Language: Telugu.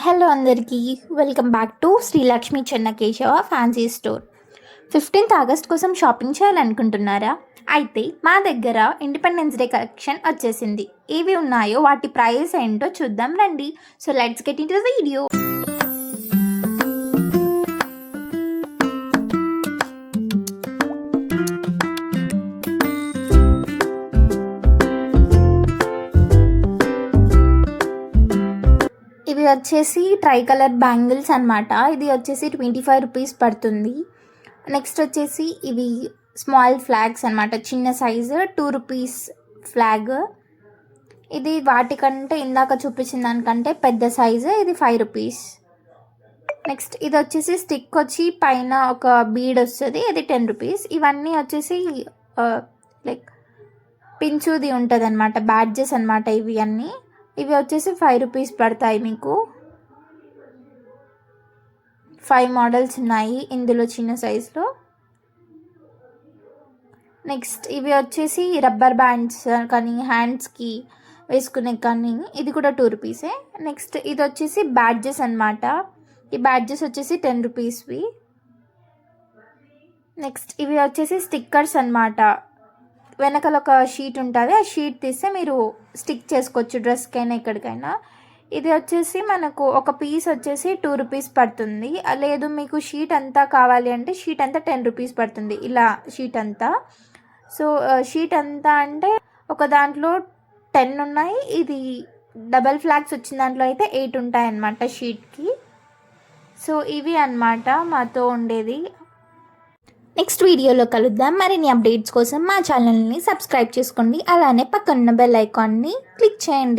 హలో అందరికీ welcome back to Srilakshmi Chennakesava fancy store. 15th August కోసం షాపింగ్ చేయాలనుకుంటున్నారా? అయితే మా దగ్గర ఇండిపెండెన్స్ డే కలెక్షన్ వచ్చేసింది. ఏవి ఉన్నాయో వాటి ప్రైస్ ఏంటో చూద్దాం రండి. So let's get into the video. ఇవి వచ్చేసి ట్రై కలర్ బ్యాంగిల్స్ అనమాట. ఇది వచ్చేసి 25 రూపీస్ పడుతుంది. నెక్స్ట్ వచ్చేసి ఇవి స్మాల్ ఫ్లాగ్స్ అనమాట, చిన్న సైజు 2 రూపీస్ ఫ్లాగ్. ఇది వాటికంటే ఇందాక చూపించిన దానికంటే పెద్ద సైజు, ఇది 5 రూపీస్. నెక్స్ట్ ఇది వచ్చేసి స్టిక్ వచ్చి పైన ఒక బీడ్ వస్తుంది, ఇది 10 రూపీస్. ఇవన్నీ వచ్చేసి లైక్ పించుది ఉంటుంది అనమాట, బ్యాడ్జెస్ అనమాట ఇవి అన్నీ. ఇవి వచ్చేసి 5 రూపీస్ పడతాయి మీకు. 5 మోడల్స్ ఉన్నాయి ఇందులో చిన్న సైజులో. నెక్స్ట్ ఇవి వచ్చేసి రబ్బర్ బ్యాండ్స్ కానీ హ్యాండ్స్కి వేసుకునే కానీ, ఇది కూడా 2 రూపీసే. నెక్స్ట్ ఇది వచ్చేసి బ్యాడ్జెస్ అనమాట. ఈ బ్యాడ్జెస్ వచ్చేసి 10 రూపీస్వి. నెక్స్ట్ ఇవి వచ్చేసి స్టిక్కర్స్ అనమాట. వెనకాల ఒక షీట్ ఉంటుంది, ఆ షీట్ తీస్తే మీరు స్టిక్ చేసుకోవచ్చు డ్రెస్కైనా ఎక్కడికైనా. ఇది వచ్చేసి మనకు ఒక పీస్ వచ్చేసి 2 రూపీస్ పడుతుంది. లేదు మీకు షీట్ అంతా కావాలి అంటే షీట్ అంతా 10 రూపీస్ పడుతుంది, ఇలా షీట్ అంతా. సో షీట్ అంతా అంటే ఒక దాంట్లో 10 ఉన్నాయి, ఇది డబల్ ఫ్లాగ్స్ వచ్చిన దాంట్లో అయితే 8 ఉంటాయి అన్నమాట షీట్కి. సో ఇవి అన్నమాట మాతో ఉండేది. నెక్స్ట్ వీడియోలో కలుద్దాం. మరిన్ని అప్డేట్స్ కోసం మా ఛానల్ని సబ్స్క్రైబ్ చేసుకోండి, అలానే పక్కనున్న బెల్ ఐకాన్ని క్లిక్ చేయండి.